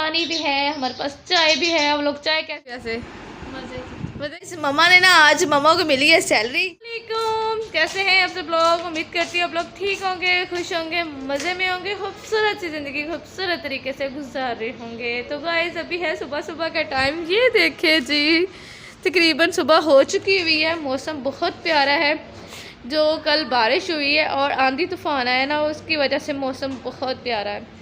पानी भी है, हमारे पास चाय भी है। आप लोग चाय कैसे मजे मम्मा ने ना आज मम्मा को मिली है सैलरी। कैसे हैं आप सब लोग? उम्मीद करती हूँ आप लोग ठीक होंगे, खुश होंगे, मज़े में होंगे, खूबसूरत सी ज़िंदगी खूबसूरत तरीके से गुजार रहे होंगे। तो गाइस अभी है सुबह सुबह का टाइम, ये देखे जी तकरीबन सुबह हो चुकी हुई है। मौसम बहुत प्यारा है। जो कल बारिश हुई है और आंधी तूफान आया ना, उसकी वजह से मौसम बहुत प्यारा है।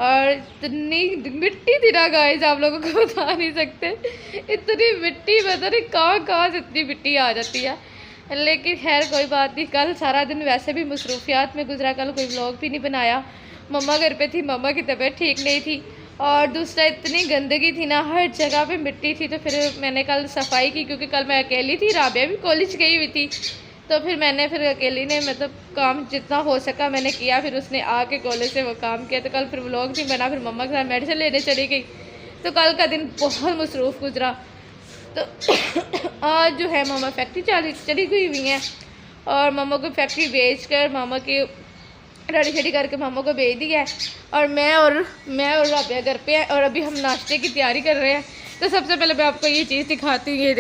और इतनी मिट्टी थी ना गाइस, आप लोगों को बता नहीं सकते, इतनी मिट्टी पता नहीं कहाँ से इतनी मिट्टी आ जाती है। लेकिन खैर कोई बात नहीं, कल सारा दिन वैसे भी मसरूफियात में गुजरा, कल कोई व्लॉग भी नहीं बनाया। मम्मा घर पे थी, मम्मा की तबीयत ठीक नहीं थी, और दूसरा इतनी गंदगी थी ना, हर जगह पे मिट्टी थी। तो फिर मैंने कल सफाई की, क्योंकि कल मैं अकेली थी, राबिया भी कॉलेज गई हुई थी। तो फिर मैंने अकेली ने मतलब काम जितना हो सका मैंने किया। फिर उसने आके कॉलेज से वो काम किया। तो कल फिर व्लॉग नहीं बना। फिर मम्मा के साथ मेडिसिन लेने चली गई। तो कल का दिन बहुत मसरूफ़ गुजरा। तो आज जो है मामा फैक्ट्री चली गई हुई हैं, और मामा को फैक्ट्री बेच कर मामा की रेडी शेडी करके मामा को भेज दिया है। और मैं और राबिया घर पे हैं, और अभी हम नाश्ते की तैयारी कर रहे हैं। तो सबसे पहले मैं आपको ये चीज़ दिखाती हूँ। ये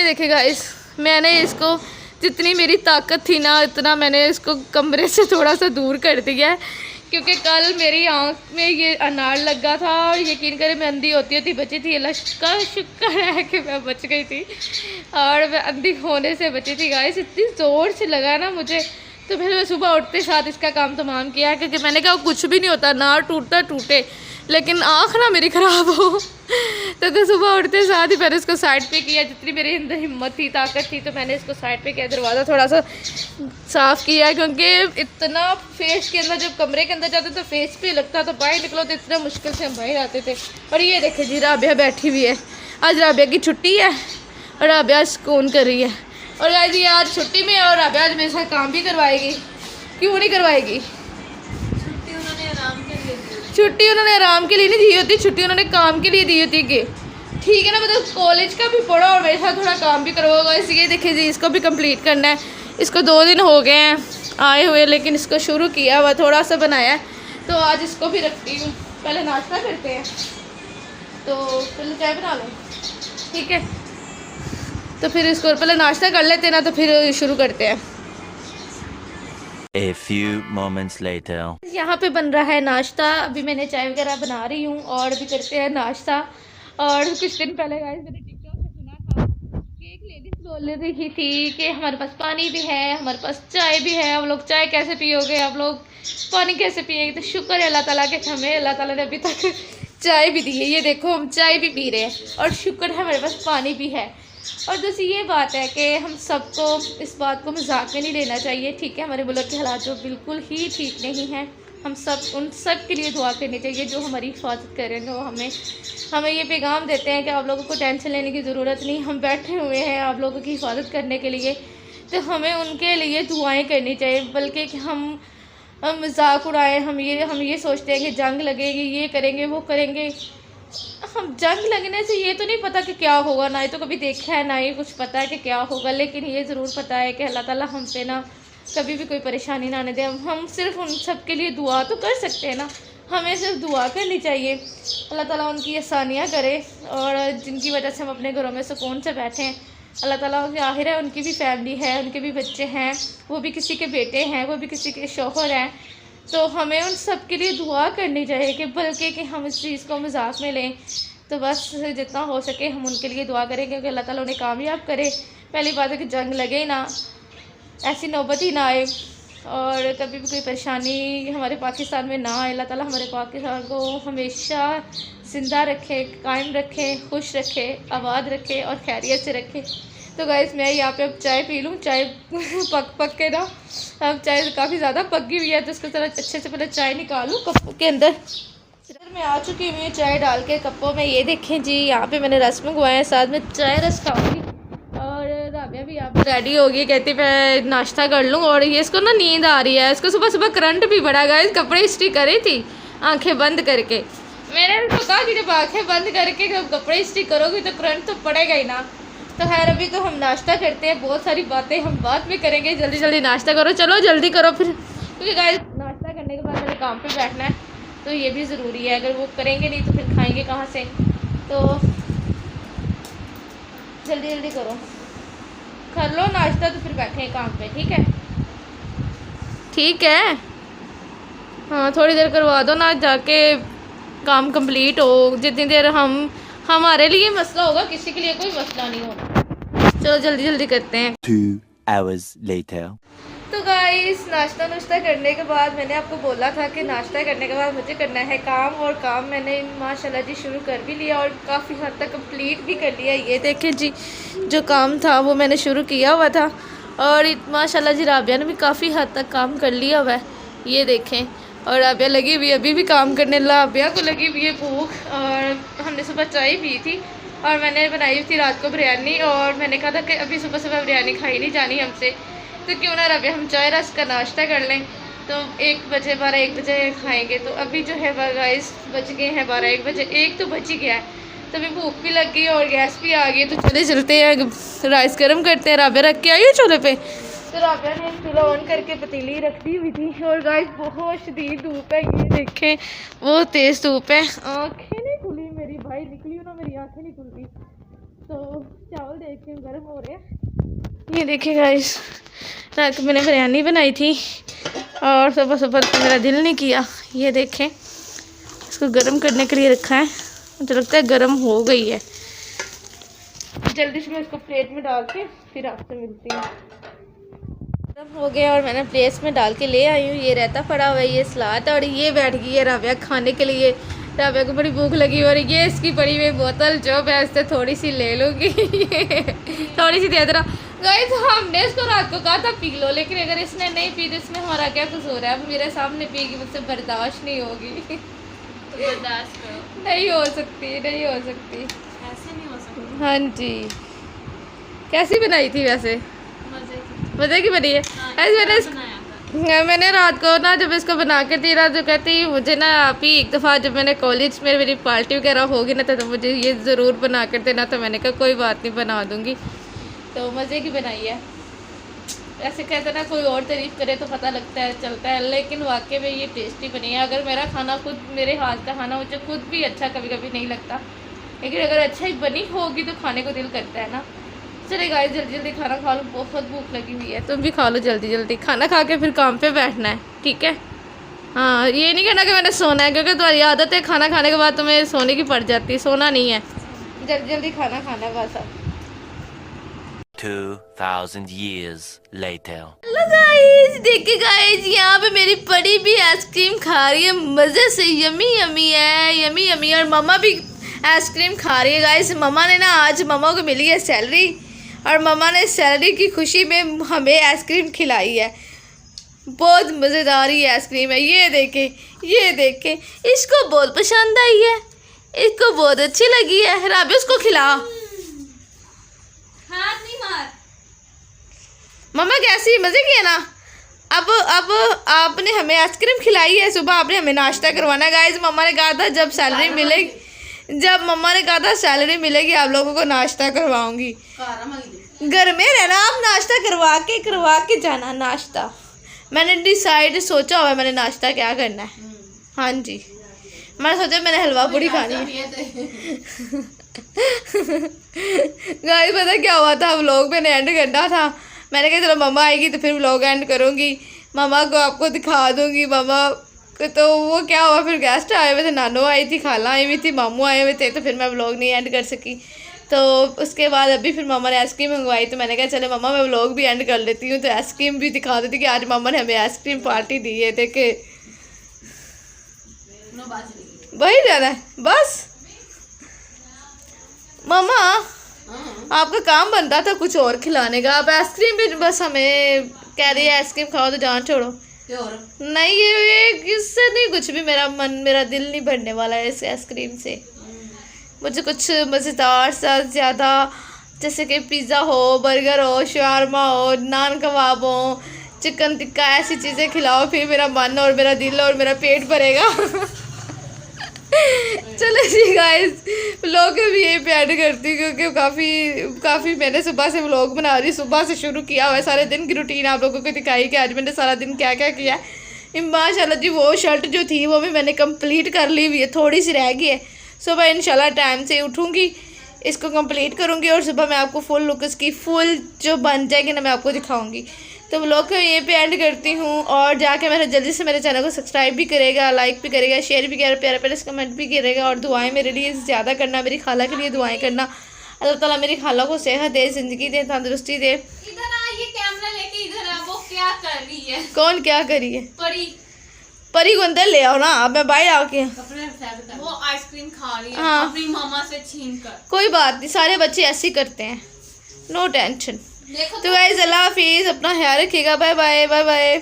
देखें गाइस, मैंने इसको जितनी मेरी ताकत थी ना, इतना मैंने इसको कमरे से थोड़ा सा दूर कर दिया है। क्योंकि कल मेरी आँख में ये अनार लगा था, और यकीन करें मैं अंधी होती बची थी। अल्लाह का शुक्र है कि मैं बच गई थी, और मैं अंधी होने से बची थी गाइस। इतनी ज़ोर से लगा ना मुझे। तो फिर मैं सुबह उठते साथ इसका काम तमाम किया, क्योंकि मैंने कहा कुछ भी नहीं होता, अनार टूटता टूटे, लेकिन आँख ना मेरी ख़राब हो। तो सुबह उठते साथ ही मैंने इसको साइड पे किया। जितनी मेरे अंदर हिम्मत थी, ताकत थी, तो मैंने इसको साइड पे किया। दरवाज़ा थोड़ा सा साफ़ किया, क्योंकि इतना फेस के अंदर, जब कमरे के अंदर जाते तो फेस पे लगता, तो बाहर निकलो तो इतना मुश्किल से हम बाहर आते थे। और ये देखे जी राबिया बैठी हुई है। आज राबिया की छुट्टी है, और राबिया सुकून कर रही है। और आज ये आज छुट्टी में है, और राबिया आज मेरे साथ काम भी करवाएगी। क्यों नहीं करवाएगी? छुट्टी उन्होंने आराम के लिए नहीं दी होती, छुट्टी उन्होंने काम के लिए दी होती कि ठीक है ना। मतलब कॉलेज का भी पढ़ो और मेरे साथ थोड़ा काम भी करवाओगा। इसलिए देखिए जी, इसको भी कंप्लीट करना है। इसको 2 दिन हो गए हैं आए हुए, लेकिन इसको शुरू किया हुआ थोड़ा सा बनाया है। तो आज इसको भी रखती हूँ। पहले नाश्ता करते हैं, तो पहले चाय बना लो, ठीक है। तो फिर इसको पहले नाश्ता कर लेते हैं ना, तो फिर शुरू करते हैं। A few moments later. यहाँ पे बन रहा है नाश्ता। अभी मैंने चाय वगैरह बना रही हूँ, और अभी करते हैं नाश्ता। और कुछ दिन पहले गाइस मैंने टिकटॉक में सुना था कि एक लेडीज बोल रही थी कि हमारे पास पानी भी है, हमारे पास चाय भी है, आप लोग चाय कैसे पियोगे, आप लोग पानी कैसे पिएंगे। तो शुक्र है अल्लाह ताला के, हमें अल्लाह ताला ने अभी तक चाय भी दी है। ये देखो हम चाय भी पी रहे हैं, और शुक्र है हमारे पास पानी भी है। और दूसरी ये बात है कि हम सबको इस बात को मजाक में नहीं लेना चाहिए, ठीक है। हमारे मुल्क के हालात जो बिल्कुल ही ठीक नहीं हैं, हम सब उन सब के लिए दुआ करनी चाहिए जो हमारी हिफाजत करें। जो हमें ये पैगाम देते हैं कि आप लोगों को टेंशन लेने की ज़रूरत नहीं, हम बैठे हुए हैं आप लोगों की हिफाजत करने के लिए। तो हमें उनके लिए दुआएँ करनी चाहिए, बल्कि कि हम मजाक उड़ाएँ। हम ये सोचते हैं कि जंग लगेगी, ये करेंगे, वो करेंगे। हम जंग लगने से ये तो नहीं पता कि क्या होगा, ना ही तो कभी देखा है, ना ही कुछ पता है कि क्या होगा। लेकिन ये ज़रूर पता है कि अल्लाह ताला हम पे ना कभी भी कोई परेशानी ना आने दे। हम सिर्फ उन सब के लिए दुआ तो कर सकते हैं ना, हमें सिर्फ दुआ करनी चाहिए। अल्लाह ताला उनकी आसानियाँ करे, और जिनकी वजह से हम अपने घरों में सुकून से बैठे हैं। अल्लाह ताला आखिर है, उनकी भी फैमिली है, उनके भी बच्चे हैं, वो भी किसी के बेटे हैं, वो भी किसी के शौहर हैं। तो हमें उन सब के लिए दुआ करनी चाहिए, कि बल्कि कि हम इस चीज़ को मजाक में लें। तो बस जितना हो सके हम उनके लिए दुआ करें, क्योंकि अल्लाह ताला उन्हें कामयाब करे। पहली बात है कि जंग लगे ना, ऐसी नौबत ही ना आए, और कभी भी कोई परेशानी हमारे पाकिस्तान में ना आए। अल्लाह ताला हमारे पाकिस्तान को हमेशा ज़िंदा रखे, कायम रखे, खुश रखे, आबाद रखे, और खैरियत से रखे। तो गाइस मैं यहाँ पे अब चाय पी लूँ। चाय पक के ना, अब चाय काफ़ी ज़्यादा पक गई हुई है, तो उसको ज़रा अच्छे से पहले चाय निकालूँ कप के अंदर। इधर मैं आ चुकी हुई हूँ चाय डाल के कपों में। ये देखें जी, यहाँ पे मैंने रस मंगवाए हैं, साथ में चाय रस खाऊंगी। और राबिया भी यहाँ पे रेडी होगी, कहती मैं नाश्ता कर लूँ। और ये इसको ना नींद आ रही है, इसको सुबह सुबह करंट भी बड़ा गया। कपड़े इस्त्री करी थी आंखें बंद करके। मैंने उसको कहा कि जब आँखें बंद करके जब कपड़े इस्त्री करोगी तो करंट तो पड़ेगा ही ना। तो खैर अभी तो हम नाश्ता करते हैं, बहुत सारी बातें हम बाद में करेंगे। जल्दी जल्दी नाश्ता करो, चलो जल्दी करो फिर, क्योंकि गाइस नाश्ता करने के बाद मेरे काम पे बैठना है। तो ये भी ज़रूरी है। अगर वो करेंगे नहीं तो फिर खाएंगे कहाँ से। तो जल्दी जल्दी करो, कर लो नाश्ता तो फिर बैठे काम पे। ठीक है, ठीक है। हाँ थोड़ी देर करवा दो ना, जाके काम कंप्लीट हो। जितनी देर हमारे लिए मसला होगा, किसी के लिए कोई मसला नहीं होगा। चलो जल्दी जल्दी करते हैं। 2 hours later. तो गाइस नाश्ता करने के बाद मैंने आपको बोला था कि नाश्ता करने के बाद मुझे करना है काम, और काम मैंने माशाल्लाह जी शुरू कर भी लिया और काफ़ी हद तक कंप्लीट भी कर लिया। ये देखें जी, जो काम था वो मैंने शुरू किया हुआ था, और माशाल्लाह जी राबिया ने भी काफ़ी हद तक काम कर लिया हुआ है। ये देखें, और राबिया लगी हुई अभी भी काम करने। राबिया को लगी हुई है भूख, और हमने सुबह चाय पी थी, और मैंने बनाई थी रात को बिरयानी, और मैंने कहा था कि अभी सुबह सुबह बिरयानी खाई नहीं जानी हमसे, तो क्यों ना रबे हम चाय रस का नाश्ता कर लें। तो 1 बजे 12-1 बजे खाएंगे। तो अभी जो है गाइस बज गए हैं 12-1 बजे, 1 तो बज ही गया है। तो अभी भूख भी लग गई और गैस भी आ गई। तो चले चलते हैं, राइस गर्म करते हैं। राबिया रख के आई हो चूल्हे पे। तो राबिया ने चूल्हा ऑन करके पतीली रख दी हुई थी, और गाइस बहुत शदीद धूप है। ये देखें बहुत तेज़ धूप है, आँखें नहीं खुली मेरी भाई, निकली ना मेरी आँखें नहीं खुलती। तो चावल देखें गर्म हो रहे हैं। ये देखें गाइस, रात को मैंने बिरयानी बनाई थी और सुबह सुबह तो मेरा दिल नहीं किया। ये देखें, इसको गर्म करने के लिए रखा है, मुझे लगता है गर्म हो गई है। जल्दी से मैं इसको प्लेट में डाल के फिर आपसे मिलती हूँ। गर्म हो गया और मैंने प्लेट में डाल के ले आई हूँ। ये रहता पड़ा हुआ है, ये सलाद, और ये बैठ गई है राबिया खाने के लिए। राबिया को बड़ी भूख लगी, और ये इसकी पड़ी हुई बोतल जो मैं इससे थोड़ी सी ले लूँगी। थोड़ी सी दे दे रहा गाइस। हमने इसको रात को कहा था पी लो, लेकिन अगर इसने नहीं पी तो इसमें हमारा क्या कसूर है। अब मेरे सामने पीगी, मुझसे बर्दाश्त नहीं होगी। तो बर्दाश्त करो। नहीं हो सकती, नहीं हो सकती, ऐसे नहीं हो सकती। हाँ जी। कैसी बनाई थी वैसे? मज़े की बनी है। ऐसे मैंने रात को ना जब इसको बना के दी ना, जो कहती मुझे ना आप ही एक दफ़ा जब मैंने कॉलेज में मेरी पार्टी वगैरह होगी ना तो मुझे ये ज़रूर बना कर देना। तो मैंने कहा कोई बात नहीं, बना दूँगी। तो मज़े की बनाई है। ऐसे कहते ना कोई और तारीफ़ करे तो पता लगता है, चलता है, लेकिन वाकई में ये टेस्टी बनी है। अगर मेरा खाना खुद, मेरे हाथ का खाना मुझे खुद भी अच्छा कभी कभी नहीं लगता, लेकिन अगर अच्छा ही बनी होगी तो खाने को दिल करता है ना। चले गाइस जल्दी जल्दी खाना खा लो, बहुत भूख लगी हुई है। तुम भी खा लो जल्दी जल्दी। खाना खा के फिर काम पे बैठना है, ठीक है? हाँ, ये नहीं कहना कि मैंने सोना है, क्योंकि तुम्हारी आदत है खाना खाने के बाद तुम्हें सोने की पड़ जाती है। सोना नहीं है, जल्दी जल्दी खाना खाना है बस। अब 2000 years later. हेलो गाइस, देखिए गाइस यहाँ पे मेरी बड़ी भी आइसक्रीम खा रही है मज़े से। यमी यमी है, यमी यमी। और मम्मा भी आइसक्रीम खा रही है गाइस। मम्मा ने ना, आज मम्मा को मिली है सैलरी, और मम्मा ने सैलरी की खुशी में हमें आइसक्रीम खिलाई है। बहुत मज़ेदार ही आइसक्रीम है। ये देखें, ये देखें, इसको बहुत पसंद आई है, इसको बहुत अच्छी लगी है। राबिया उसको खिला। हाथ नहीं मार। मम्मा कैसी, मज़े की है ना? अब आपने हमें आइसक्रीम खिलाई है, सुबह आपने हमें नाश्ता करवाना है गाइस। मम्मा ने कहा था जब सैलरी मिलेगी, जब मम्मा ने कहा था सैलरी मिलेगी आप लोगों को नाश्ता करवाऊंगी। घर में रहना, आप नाश्ता करवा के जाना। नाश्ता मैंने डिसाइड सोचा हुआ है, मैंने नाश्ता क्या करना है। हाँ जी, मैंने सोचा मैंने हलवा पूड़ी खानी है। गाइस पता क्या हुआ था, व्लॉग मैंने एंड करना था। मैंने कहा चलो मम्मा आएगी तो फिर व्लॉग एंड करूँगी, मम्मा को आपको दिखा दूँगी। मम्मा तो वो क्या हुआ, फिर गेस्ट आए हुए थे, नानो आई थी, खाला आई हुई थी, मामू आए हुए थे, तो फिर मैं व्लॉग नहीं एंड कर सकी। तो उसके बाद अभी फिर मामा ने आइसक्रीम मंगवाई, तो मैंने कहा चले मम्मा मैं व्लॉग भी एंड कर लेती हूँ, तो आइसक्रीम भी दिखा देती कि आज मामा ने हमें आइसक्रीम पार्टी दी है। देखे वही जाना है बस। मामा आपका काम बनता था कुछ और खिलाने का, आप आइसक्रीम भी बस हमें कह रही है आइसक्रीम खाओ तो जान छोड़ो। नहीं ये इससे नहीं कुछ भी, मेरा दिल नहीं भरने वाला है इस आइसक्रीम से। मुझे कुछ मज़ेदार सा ज़्यादा, जैसे कि पिज़्ज़ा हो, बर्गर हो, शवारमा हो, नान कबाब हो, चिकन टिक्का, ऐसी चीज़ें खिलाओ, फिर मेरा मन और मेरा दिल और मेरा पेट भरेगा। चलो जी गाइस, व्लॉग भी यही पे ऐड करती हूँ, क्योंकि काफ़ी मैंने सुबह से व्लॉग बना रही, सुबह से शुरू किया हुआ है, सारे दिन की रूटीन आप लोगों को दिखाई कि आज मैंने सारा दिन क्या क्या किया। माशाल्लाह जी वो शर्ट जो थी वो भी मैंने कंप्लीट कर ली हुई है, थोड़ी सी रह गई है। सुबह इंशाल्लाह टाइम से उठूँगी, इसको कंप्लीट करूँगी और सुबह मैं आपको फुल लुक इसकी फुल जो बन जाएगी ना मैं आपको दिखाऊँगी। तो व्लॉग को यहीं पे एंड करती हूँ और जाके मेरे जल्दी से मेरे चैनल को सब्सक्राइब भी करेगा, लाइक भी करेगा, शेयर भी करेगा, प्यारे प्यारे कमेंट भी करेगा और दुआएं मेरे लिए ज़्यादा करना, मेरी खाला के लिए दुआएं करना। अल्लाह ताला मेरी खाला को सेहत दे, ज़िंदगी दे, तंदुरुस्ती दे। इधर आ, ये कैमरा लेके इधर आ। वो क्या कर रही है? कौन क्या करी है? परी को अंदर ले आओ ना, अब मैं बाहर आके। वो आइसक्रीम खा रही है हाँ। अपनी मामा से छीन कर। कोई बात नहीं, सारे बच्चे ऐसे ही करते हैं, नो टेंशन। देखो तो गाइस अल्लाह हाफिज़, अपना ख्याल रखिएगा, बाय बाय बाय बाय,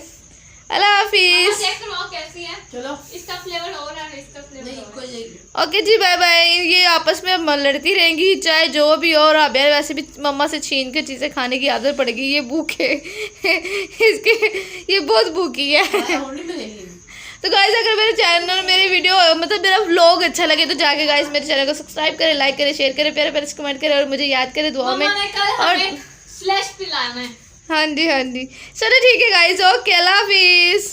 अल्लाह हाफिज़। चेक करवाओ कैसी है। चलो इसका फ्लेवर और है, इसका फ्लेवर ओके जी बाय बाय। ये आपस में अब लड़ती रहेंगी चाहे जो भी हो, और अब यार वैसे भी मम्मा से छीन के चीज़ें खाने की आदत पड़ेगी, ये भूखे इसके ये बहुत भूखी है। तो गाइस अगर मेरे चैनल मेरी वीडियो मतलब मेरा व्लॉग अच्छा लगे तो जाके गाइस मेरे चैनल को सब्सक्राइब करें, लाइक करें, शेयर करें, प्यारे प्यारे कमेंट करें और मुझे याद करें दुआ में। और फ्लैश पिलाना है। हाँ जी चलो ठीक है गाइस, ओके अल्लाह हाफिज़।